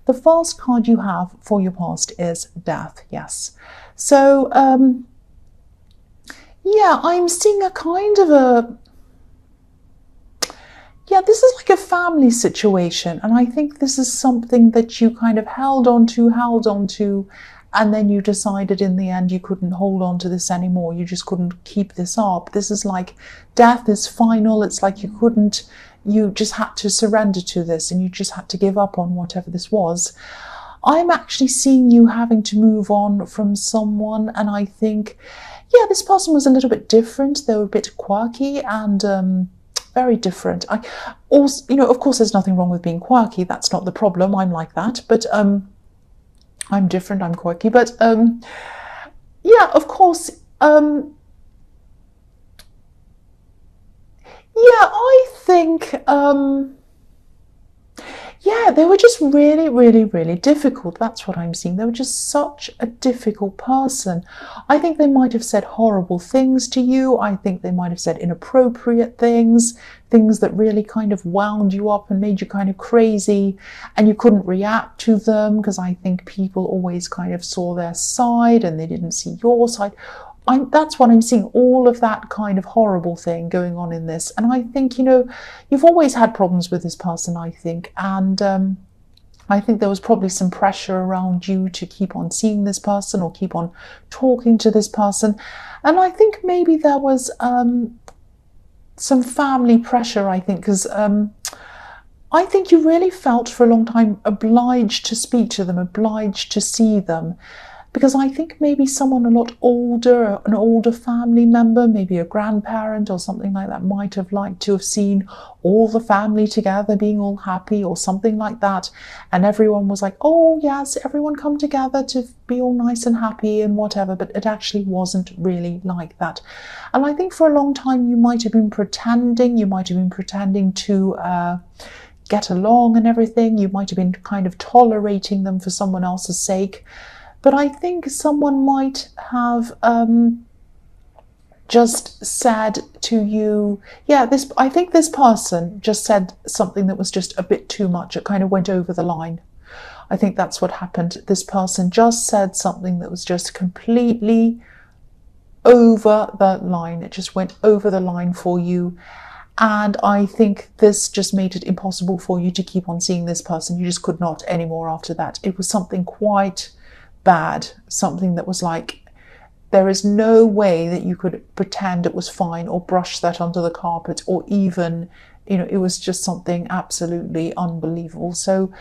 The first card you have for your past is death, yes. So, yeah, I'm seeing a kind of a, yeah, this is like a family situation. And I think this is something that you kind of held on to, and then you decided in the end you couldn't hold on to this anymore. You just couldn't keep this up. This is like death is final. It's like you just had to surrender to this, and you just had to give up on whatever this was. I'm actually seeing you having to move on from someone, and I think, yeah, this person was a little bit different. They were a bit quirky and very different. I also, of course, there's nothing wrong with being quirky. That's not the problem. I'm like that, but I'm different. I'm quirky, but yeah, of course. Yeah, I think, yeah, they were just really, really, really difficult. That's what I'm seeing. They were just such a difficult person. I think they might have said horrible things to you. I think they might have said inappropriate things, things that really kind of wound you up and made you kind of crazy, and you couldn't react to them because I think people always kind of saw their side and they didn't see your side. That's what I'm seeing, all of that kind of horrible thing going on in this. And I think, you've always had problems with this person, I think. And I think there was probably some pressure around you to keep on seeing this person or keep on talking to this person. And I think maybe there was some family pressure, I think, because I think you really felt for a long time obliged to speak to them, obliged to see them. Because I think maybe someone a lot older, an older family member, maybe a grandparent or something like that, might have liked to have seen all the family together being all happy or something like that. And everyone was like, oh yes, everyone come together to be all nice and happy and whatever. But it actually wasn't really like that. And I think for a long time you might have been pretending, to get along and everything. You might have been kind of tolerating them for someone else's sake. But I think someone might have just said to you, yeah, I think this person just said something that was just a bit too much. It kind of went over the line. I think that's what happened. This person just said something that was just completely over the line. It just went over the line for you. And I think this just made it impossible for you to keep on seeing this person. You just could not anymore after that. It was something quite bad, something that was like, there is no way that you could pretend it was fine or brush that under the carpet, or even, it was just something absolutely unbelievable. So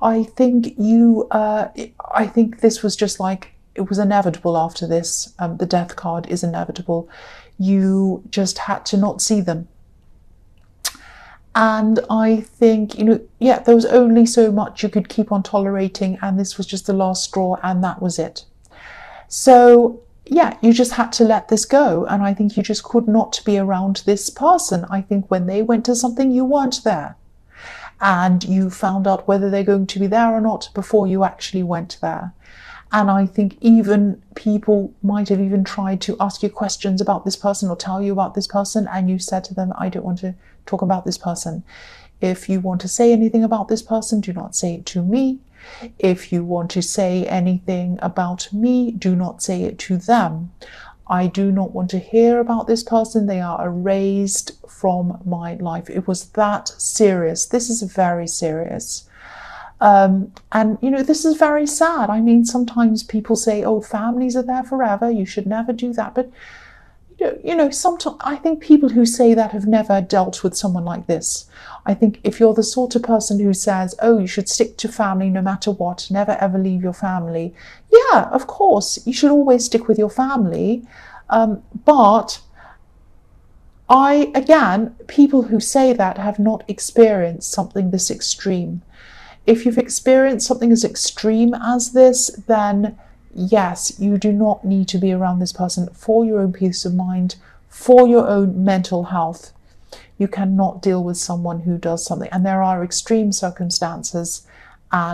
I think I think this was just like, it was inevitable after this. The death card is inevitable. You just had to not see them. And I think, there was only so much you could keep on tolerating, and this was just the last straw, and that was it. So, yeah, you just had to let this go. And I think you just could not be around this person. I think when they went to something, you weren't there. And you found out whether they're going to be there or not before you actually went there. And I think even people might have even tried to ask you questions about this person or tell you about this person, and you said to them, I don't want to talk about this person. If you want to say anything about this person, do not say it to me. If you want to say anything about me, do not say it to them. I do not want to hear about this person. They are erased from my life. It was that serious. This is very serious. And, this is very sad. I mean, sometimes people say, oh, families are there forever. You should never do that. But, sometimes I think people who say that have never dealt with someone like this. I think if you're the sort of person who says, oh, you should stick to family no matter what, never ever leave your family. Yeah, of course, you should always stick with your family. But people who say that have not experienced something this extreme. If you've experienced something as extreme as this, then yes, you do not need to be around this person for your own peace of mind, for your own mental health. You cannot deal with someone who does something. And there are extreme circumstances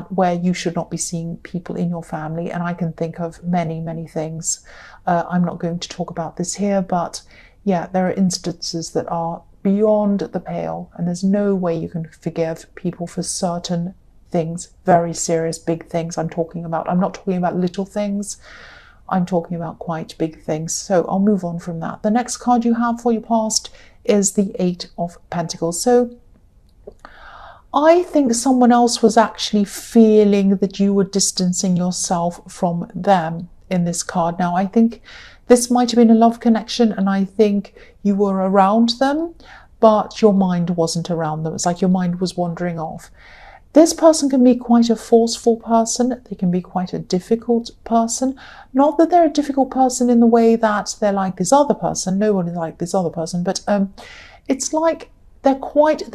where you should not be seeing people in your family. And I can think of many, many things. I'm not going to talk about this here, but yeah, there are instances that are beyond the pale, and there's no way you can forgive people for certain things, very serious, big things I'm talking about. I'm not talking about little things. I'm talking about quite big things. So I'll move on from that. The next card you have for your past is the Eight of Pentacles. So I think someone else was actually feeling that you were distancing yourself from them in this card. Now, I think this might have been a love connection, and I think you were around them, but your mind wasn't around them. It's like your mind was wandering off. This person can be quite a forceful person. They can be quite a difficult person. Not that they're a difficult person in the way that they're like this other person. No one is like this other person. But it's like they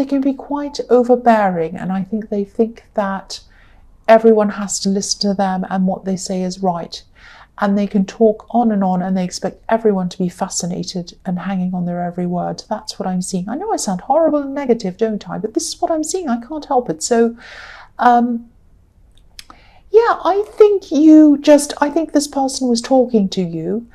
can be quite overbearing. And I think they think that everyone has to listen to them and what they say is right. And they can talk on, and they expect everyone to be fascinated and hanging on their every word. That's what I'm seeing. I know I sound horrible and negative, don't I? But this is what I'm seeing. I can't help it. So, yeah, I think this person was talking to you,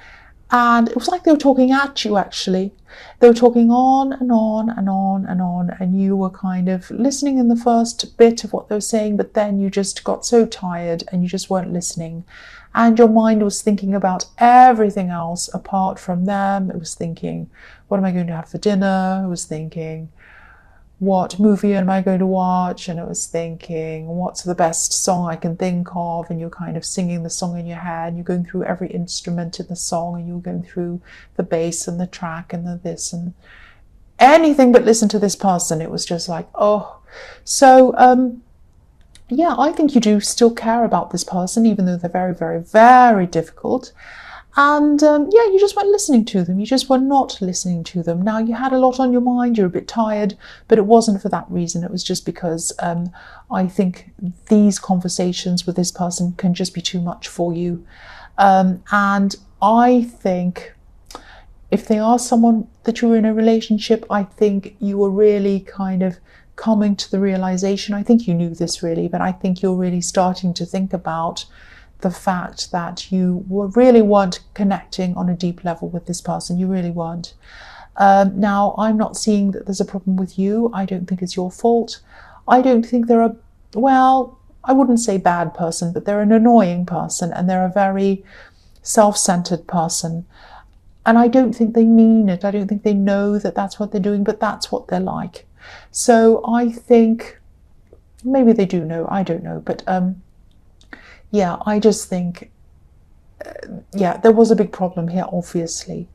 and it was like they were talking at you, actually. They were talking on and on and on and on, and you were kind of listening in the first bit of what they were saying, but then you just got so tired and you just weren't listening. And your mind was thinking about everything else apart from them. It was thinking, what am I going to have for dinner? It was thinking, what movie am I going to watch? And it was thinking, what's the best song I can think of? And you're kind of singing the song in your head. And you're going through every instrument in the song, and you're going through the bass and the track and the this and anything but listen to this person. It was just like, oh. So, yeah, I think you do still care about this person, even though they're very, very, very difficult. And yeah, you just weren't listening to them. You just were not listening to them. Now, you had a lot on your mind. You're a bit tired, but it wasn't for that reason. It was just because I think these conversations with this person can just be too much for you. And I think if they are someone that you're in a relationship, I think you were really kind of coming to the realization, I think you knew this really, but I think you're really starting to think about the fact that you really weren't connecting on a deep level with this person. You really weren't. Now, I'm not seeing that there's a problem with you. I don't think it's your fault. I don't think they're well, I wouldn't say bad person, but they're an annoying person, and they're a very self-centered person. And I don't think they mean it. I don't think they know that that's what they're doing, but that's what they're like. So I think maybe they do know, I don't know, but yeah, I just think yeah, there was a big problem here, obviously,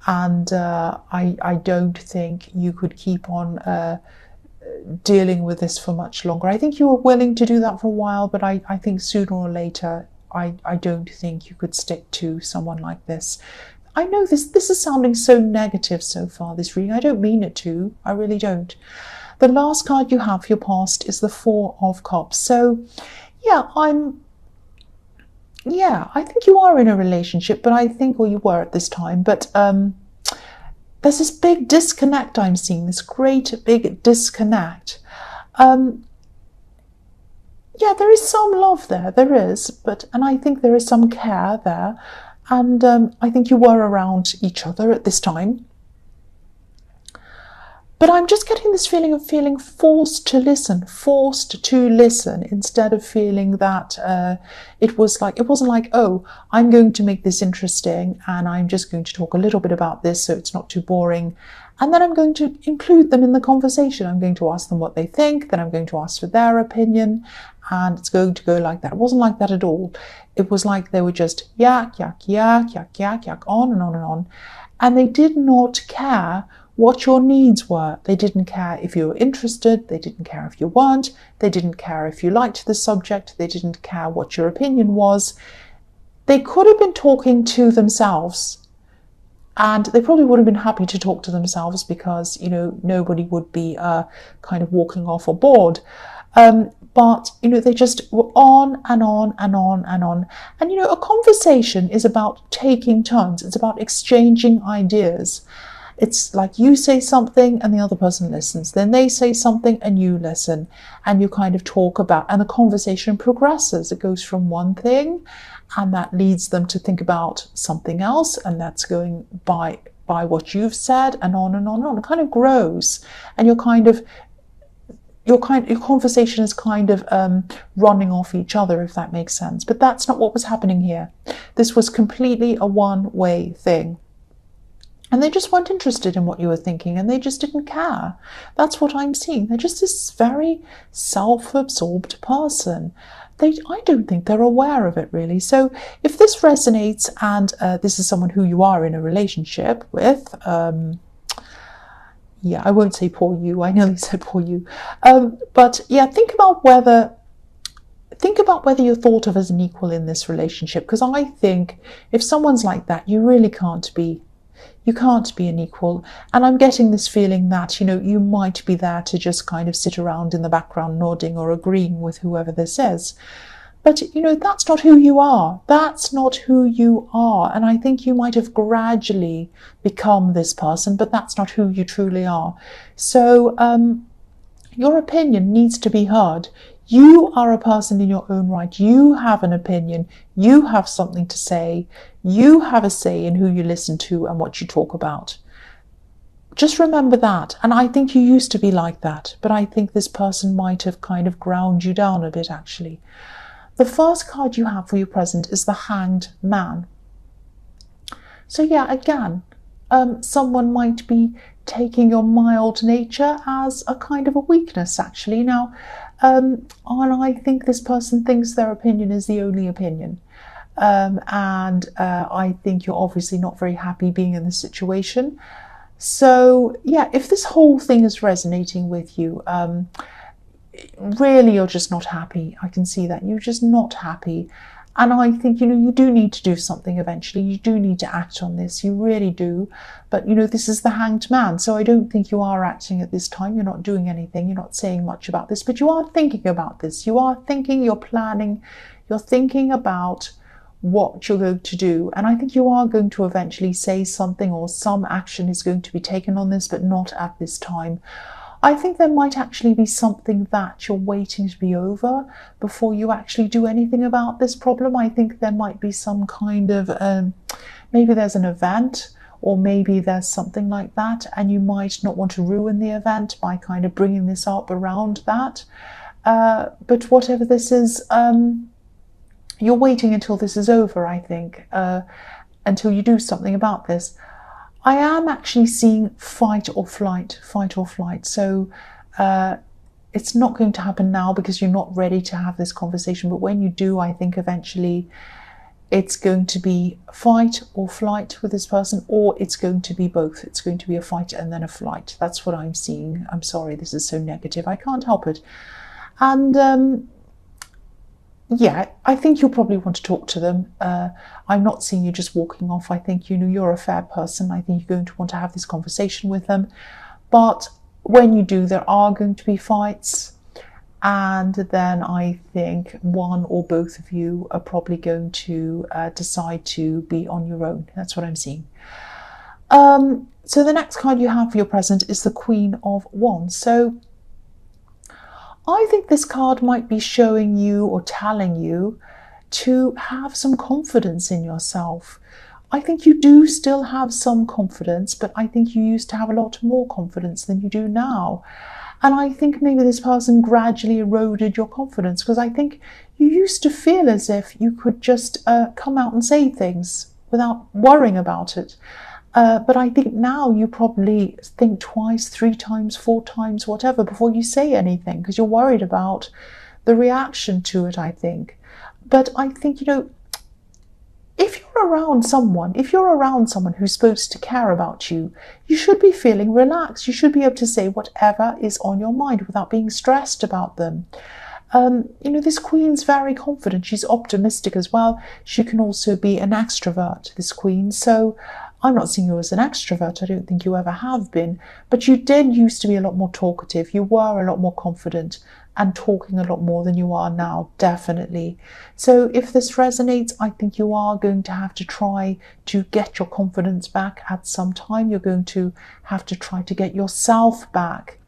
and I don't think you could keep on dealing with this for much longer. I think you were willing to do that for a while, but I think sooner or later I don't think you could stick to someone like this. I know this is sounding so negative so far, this reading. I don't mean it to. I really don't. The last card you have for your past is the Four of Cups. So, yeah, I think you are in a relationship, but I think, or you were at this time, but there's this big disconnect I'm seeing, this great big disconnect. Yeah, there is some love there, there is, and I think there is some care there. And I think you were around each other at this time. But I'm just getting this feeling of feeling forced to listen instead of feeling that it wasn't like, oh, I'm going to make this interesting and I'm just going to talk a little bit about this so it's not too boring. And then I'm going to include them in the conversation. I'm going to ask them what they think, then I'm going to ask for their opinion, and it's going to go like that. It wasn't like that at all. It was like they were just yak, yak, yak, yak, yak, yak, on and on and on. And they did not care what your needs were. They didn't care if you were interested. They didn't care if you weren't. They didn't care if you liked the subject. They didn't care what your opinion was. They could have been talking to themselves. And they probably would have been happy to talk to themselves because, you know, nobody would be kind of walking off or bored. But, you know, they just were on and on and on and on. And, you know, a conversation is about taking turns. It's about exchanging ideas. It's like you say something and the other person listens. Then they say something and you listen. And you kind of talk about, and the conversation progresses. It goes from one thing and that leads them to think about something else. And that's going by what you've said and on and on and on. It kind of grows. And you're kind of your conversation is kind of running off each other, if that makes sense. But that's not what was happening here. This was completely a one-way thing. And they just weren't interested in what you were thinking, and they just didn't care. That's what I'm seeing. They're just this very self-absorbed person. I don't think they're aware of it, really. So if this resonates, and this is someone who you are in a relationship with, yeah, I won't say poor you. I nearly said poor you. But yeah, think about whether you're thought of as an equal in this relationship. Because I think if someone's like that, you really can't be. You can't be an equal. And I'm getting this feeling that, you might be there to just kind of sit around in the background nodding or agreeing with whoever this is. But, that's not who you are. That's not who you are. And I think you might have gradually become this person, but that's not who you truly are. So your opinion needs to be heard. You are a person in your own right. You have an opinion. You have something to say. You have a say in who you listen to and what you talk about. Just remember that. And I think you used to be like that, but I think this person might have kind of ground you down a bit, actually. The first card you have for your present is the Hanged Man. So yeah, again, someone might be taking your mild nature as a kind of a weakness, actually. Now, and I think this person thinks their opinion is the only opinion. And I think you're obviously not very happy being in this situation. So yeah, if this whole thing is resonating with you, really you're just not happy. I can see that. You're just not happy. And I think, you do need to do something eventually. You do need to act on this. You really do. But, this is the Hanged Man. So I don't think you are acting at this time. You're not doing anything. You're not saying much about this. But you are thinking about this. You are thinking, you're planning. You're thinking about what you're going to do. And I think you are going to eventually say something, or some action is going to be taken on this, but not at this time. I think there might actually be something that you're waiting to be over before you actually do anything about this problem. I think there might be some kind of, maybe there's an event, or maybe there's something like that, and you might not want to ruin the event by kind of bringing this up around that. But whatever this is, you're waiting until this is over, I think, until you do something about this. I am actually seeing fight or flight. So it's not going to happen now because you're not ready to have this conversation. But when you do, I think eventually it's going to be fight or flight with this person, or it's going to be both. It's going to be a fight and then a flight. That's what I'm seeing. I'm sorry, this is so negative. I can't help it. And yeah, I think you'll probably want to talk to them. I'm not seeing you just walking off. I think you're a fair person. I think you're going to want to have this conversation with them. But when you do, there are going to be fights. And then I think one or both of you are probably going to decide to be on your own. That's what I'm seeing. So the next card you have for your present is the Queen of Wands. So I think this card might be showing you or telling you to have some confidence in yourself. I think you do still have some confidence, but I think you used to have a lot more confidence than you do now. And I think maybe this person gradually eroded your confidence, because I think you used to feel as if you could just come out and say things without worrying about it. But I think now you probably think twice, 3 times, 4 times, whatever, before you say anything, because you're worried about the reaction to it, I think. But I think, if you're around someone who's supposed to care about you, you should be feeling relaxed. You should be able to say whatever is on your mind without being stressed about them. This queen's very confident. She's optimistic as well. She can also be an extrovert, this queen. So I'm not seeing you as an extrovert. I don't think you ever have been. But you did used to be a lot more talkative. You were a lot more confident and talking a lot more than you are now, definitely. So if this resonates, I think you are going to have to try to get your confidence back at some time. You're going to have to try to get yourself back.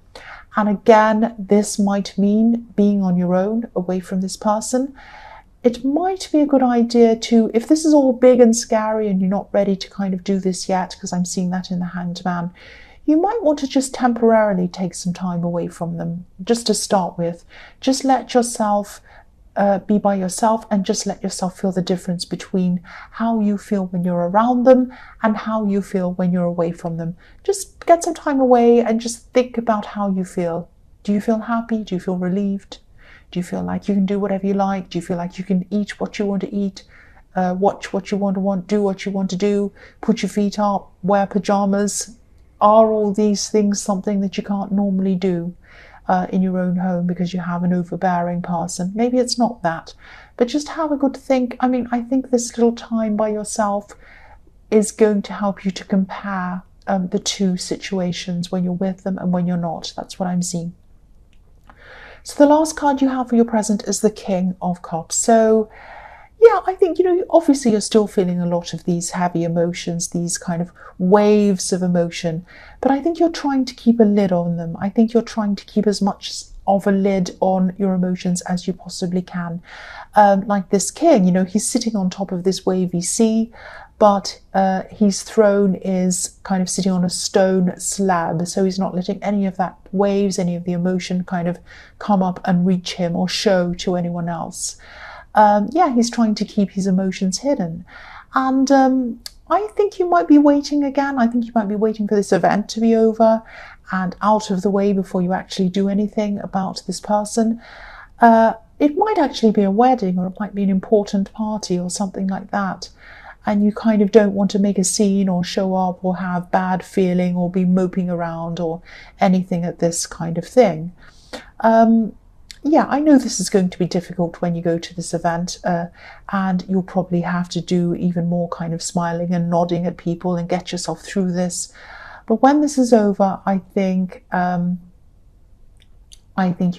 And again, this might mean being on your own, away from this person. It might be a good idea to, if this is all big and scary and you're not ready to kind of do this yet, because I'm seeing that in the Hanged Man, you might want to just temporarily take some time away from them, just to start with. Just let yourself be by yourself, and just let yourself feel the difference between how you feel when you're around them and how you feel when you're away from them. Just get some time away and just think about how you feel. Do you feel happy? Do you feel relieved? Do you feel like you can do whatever you like? Do you feel like you can eat what you want to eat? Watch what you want to do what you want to do, put your feet up, wear pajamas? Are all these things something that you can't normally do in your own home because you have an overbearing person? Maybe it's not that, but just have a good think. I mean, I think this little time by yourself is going to help you to compare the two situations, when you're with them and when you're not. That's what I'm seeing. So the last card you have for your present is the King of Cups. So yeah, I think, obviously you're still feeling a lot of these heavy emotions, these kind of waves of emotion, but I think you're trying to keep a lid on them. I think you're trying to keep as much of a lid on your emotions as you possibly can. Like this king, he's sitting on top of this wavy sea, but his throne is kind of sitting on a stone slab, so he's not letting any of that waves, any of the emotion kind of come up and reach him or show to anyone else. He's trying to keep his emotions hidden. And I think you might be waiting again. I think you might be waiting for this event to be over and out of the way before you actually do anything about this person. It might actually be a wedding, or it might be an important party or something like that. And you kind of don't want to make a scene or show up or have bad feeling or be moping around or anything at this kind of thing. I know this is going to be difficult when you go to this event, and you'll probably have to do even more kind of smiling and nodding at people and get yourself through this. But when this is over, I think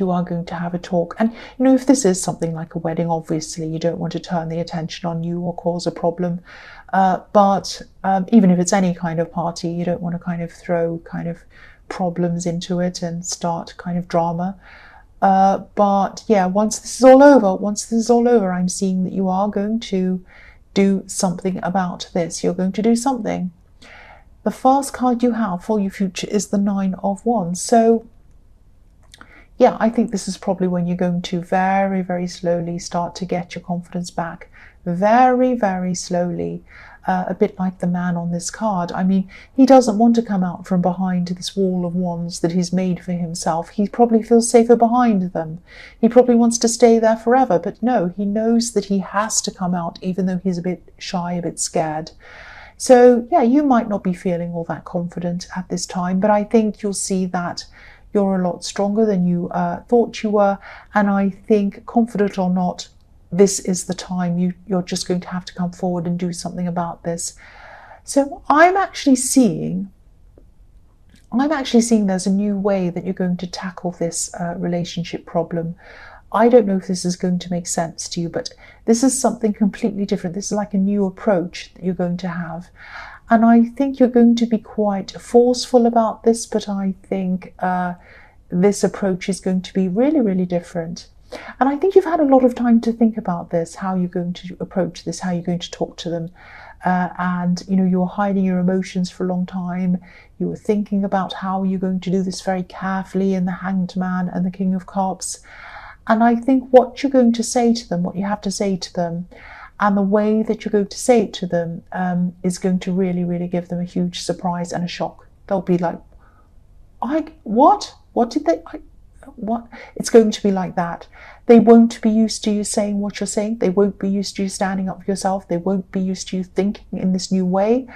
you are going to have a talk. And, if this is something like a wedding, obviously you don't want to turn the attention on you or cause a problem. But even if it's any kind of party, you don't want to kind of throw kind of problems into it and start kind of drama. But yeah, once this is all over, I'm seeing that you are going to do something about this. You're going to do something. The first card you have for your future is the Nine of Wands. So yeah, I think this is probably when you're going to very, very slowly start to get your confidence back. Very, very slowly. A bit like the man on this card. I mean, he doesn't want to come out from behind this wall of wands that he's made for himself. He probably feels safer behind them. He probably wants to stay there forever, but no, he knows that he has to come out, even though he's a bit shy, a bit scared. So yeah, you might not be feeling all that confident at this time, but I think you'll see that you're a lot stronger than you thought you were. And I think, confident or not, this is the time you're just going to have to come forward and do something about this. So I'm actually seeing there's a new way that you're going to tackle this relationship problem. I don't know if this is going to make sense to you, but this is something completely different. This is like a new approach that you're going to have. And I think you're going to be quite forceful about this, but I think this approach is going to be really, really different. And I think you've had a lot of time to think about this, how you're going to approach this, how you're going to talk to them. And, you were hiding your emotions for a long time. You were thinking about how you're going to do this very carefully in the Hanged Man and the King of Cups. And I think what you're going to say to them, what you have to say to them, and the way that you're going to say it to them is going to really, really give them a huge surprise and a shock. They'll be like, what? What did they... What? It's going to be like that. They won't be used to you saying what you're saying. They won't be used to you standing up for yourself. They won't be used to you thinking in this new way.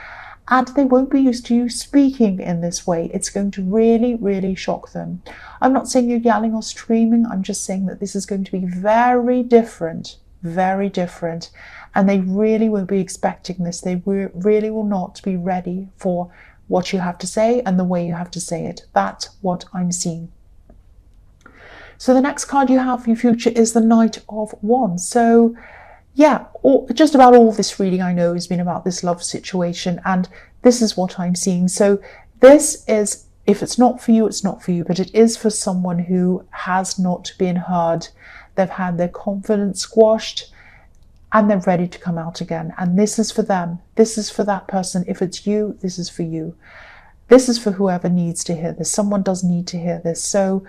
And they won't be used to you speaking in this way. It's going to really, really shock them. I'm not saying you're yelling or screaming. I'm just saying that this is going to be very different. Very different. And they really won't be expecting this. They really will not be ready for what you have to say and the way you have to say it. That's what I'm seeing. So the next card you have for your future is the Knight of Wands. So yeah, just about all this reading I know has been about this love situation, and this is what I'm seeing. So this is, if it's not for you, it's not for you, but it is for someone who has not been heard. They've had their confidence squashed and they're ready to come out again. And this is for them. This is for that person. If it's you, this is for you. This is for whoever needs to hear this. Someone does need to hear this. So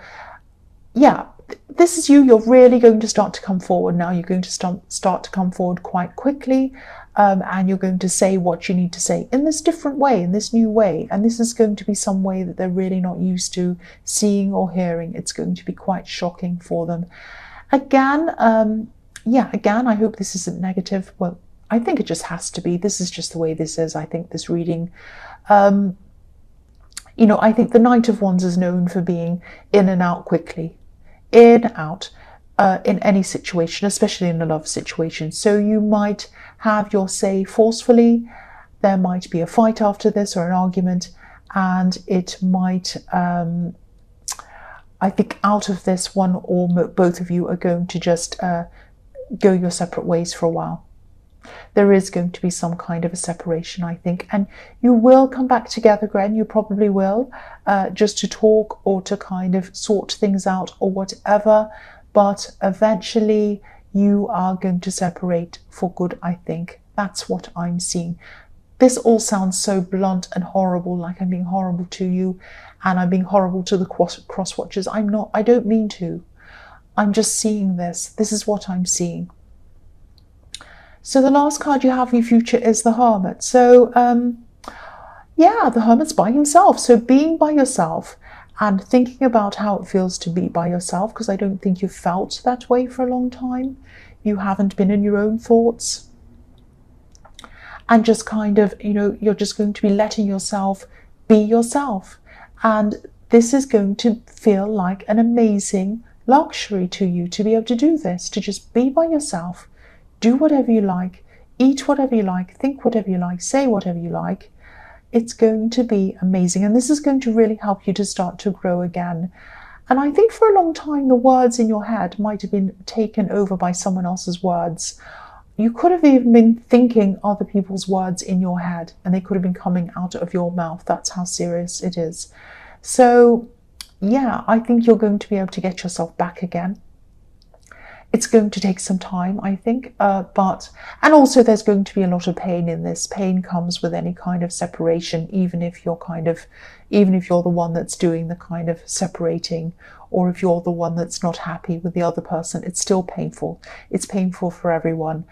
yeah, this is you. You're really going to start to come forward now. You're going to start to come forward quite quickly, and you're going to say what you need to say in this different way, in this new way. And this is going to be some way that they're really not used to seeing or hearing. It's going to be quite shocking for them. Again, again, I hope this isn't negative. Well, I think it just has to be. This is just the way this is. I think this reading, I think the Knight of Wands is known for being in and out quickly. In, out, in any situation, especially in a love situation. So you might have your say forcefully. There might be a fight after this or an argument, and it might, I think out of this, one or both of you are going to just go your separate ways for a while. There is going to be some kind of a separation, I think, and you will come back together again. You probably will, just to talk or to kind of sort things out or whatever, but eventually you are going to separate for good, I think. That's what I'm seeing. This all sounds so blunt and horrible, like I'm being horrible to you and I'm being horrible to the cross watchers. I'm not. I don't mean to. I'm just seeing this. This is what I'm seeing. So the last card you have in your future is the Hermit. So, the Hermit's by himself. So being by yourself and thinking about how it feels to be by yourself, because I don't think you've felt that way for a long time. You haven't been in your own thoughts. And just kind of, you're just going to be letting yourself be yourself. And this is going to feel like an amazing luxury to you to be able to do this, to just be by yourself. Do whatever you like, eat whatever you like, think whatever you like, say whatever you like. It's going to be amazing. And this is going to really help you to start to grow again. And I think for a long time, the words in your head might have been taken over by someone else's words. You could have even been thinking other people's words in your head, and they could have been coming out of your mouth. That's how serious it is. So, I think you're going to be able to get yourself back again. It's going to take some time, I think, and also there's going to be a lot of pain in this. Pain comes with any kind of separation, even if you're the one that's doing the kind of separating, or if you're the one that's not happy with the other person, it's still painful. It's painful for everyone.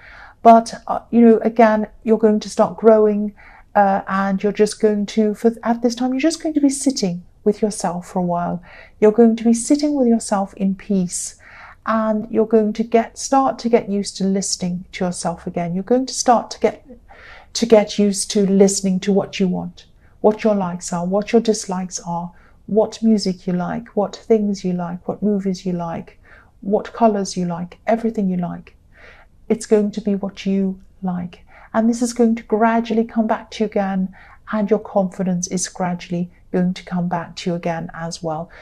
But, again, you're going to start growing, and you're just going to, at this time, you're just going to be sitting with yourself for a while. You're going to be sitting with yourself in peace. And you're going to start to get used to listening to yourself again. You're going to start to get used to listening to what you want, what your likes are, what your dislikes are, what music you like, what things you like, what movies you like, what colors you like, everything you like. It's going to be what you like. And this is going to gradually come back to you again, and your confidence is gradually going to come back to you again as well.